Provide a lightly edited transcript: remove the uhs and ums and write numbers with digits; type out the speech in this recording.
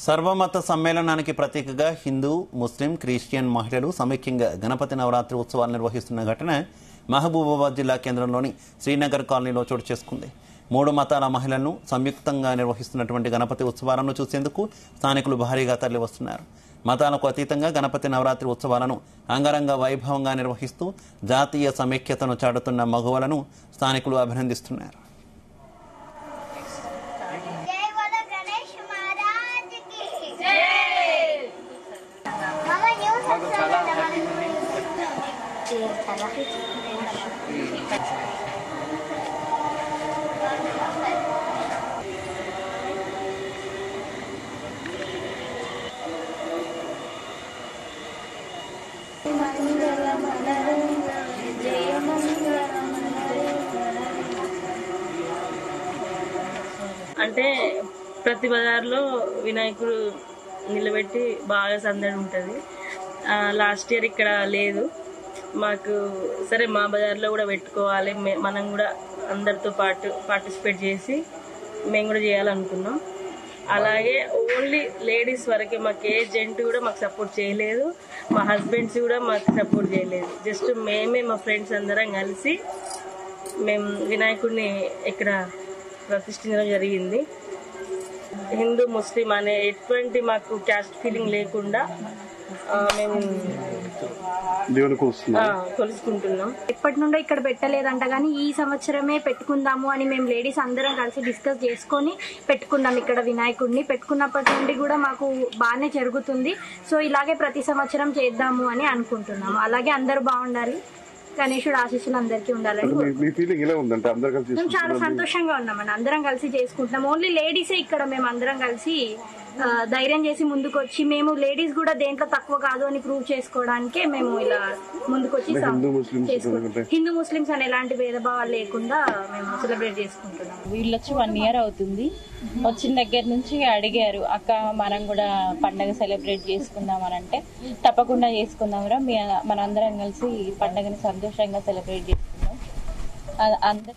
సర్వమత సమ్మేళనానికి ప్రతీకగా హిందూ, ముస్లిం, క్రిస్టియన్ మహిళలు సమైక్యంగా గణపతి నవరాత్రి ఉత్సవాలు నిర్వహిస్తున్న ఘటన మహబూబాబాద్ జిల్లా కేంద్రంలోని శ్రీనగర్ కాలనీలో చోటు చేసుకుంది. 3 మతాల మహిళలను సంయుక్తంగా నిర్వహిస్తున్నటువంటి గణపతి ఉత్సవాలను చూసేందుకు స్థానికులు భారీగా తరలివస్తున్నారు. మతాలకు అతీతంగా గణపతి నవరాత్రి ఉత్సవాలను అంగరంగ వైభవంగా నిర్వహిస్తూ జాతీయ సమైక్యతను చాటుతున్న మగువలను స్థానికులు అభినందిస్తున్నారు. అంటే ప్రతి బజార్లో వినాయకుడు నిలబెట్టి బాగా సందడి ఉంటుంది. లాస్ట్ ఇయర్ ఇక్కడ లేదు. మాకు సరే మా బజార్లో కూడా పెట్టుకోవాలి, మనం కూడా అందరితో పాటు పార్టిసిపేట్ చేసి మేము కూడా చేయాలనుకున్నాం. అలాగే ఓన్లీ లేడీస్ వరకే, మాకు ఏ జెంట్ కూడా మాకు సపోర్ట్ చేయలేదు, మా హస్బెండ్స్ కూడా మాకు సపోర్ట్ చేయలేదు. జస్ట్ మేమే మా ఫ్రెండ్స్ అందరం కలిసి మేము వినాయకుడిని ఇక్కడ ప్రతిష్ఠించడం జరిగింది. హిందూ, ముస్లిం అనే ఎటువంటి మాకు క్యాస్ట్ ఫీలింగ్ లేకుండా మేము కొలుసుకుంటున్నాం. ఎప్పటి నుండో ఇక్కడ పెట్టలేదంట, కానీ ఈ సంవత్సరమే పెట్టుకుందాము అని మేము లేడీస్ అందరం కలిసి డిస్కస్ చేసుకొని పెట్టుకున్నాం. ఇక్కడ వినాయకుడిని పెట్టుకున్నప్పటి నుండి కూడా మాకు బాగానే జరుగుతుంది. సో ఇలాగే ప్రతి సంవత్సరం చేద్దాము అని అనుకుంటున్నాము. అలాగే అందరూ బాగుండాలి, గణేశుడు ఆశీస్సులు అందరికీ ఉండాలని మేము చాలా సంతోషంగా ఉన్నామండి. అందరం కలిసి చేసుకుంటున్నాం. ఓన్లీ లేడీసే ఇక్కడ మేము అందరం కలిసి ధైర్యం చేసి ముందుకొచ్చి, మేము లేడీస్ కూడా దేంట్లో తక్కువ కాదు అని ప్రూవ్ చేసుకోవడానికే మేము ఇలా ముందుకొచ్చి చేసుకుంటాం. హిందూ ముస్లిమ్స్ అని ఎలాంటి భేదభావాలు లేకుండా మేము సెలబ్రేట్ చేసుకుంటున్నాం. వీళ్ళు వచ్చి 1 year అవుతుంది. వచ్చిన దగ్గర నుంచి అడిగారు, అక్క మనం కూడా పండగ సెలబ్రేట్ చేసుకుందాం అని. అంటే తప్పకుండా చేసుకుందాంరా, మనందరం కలిసి పండగని సంతోషంగా సెలబ్రేట్ చేసుకుందాం. అందరు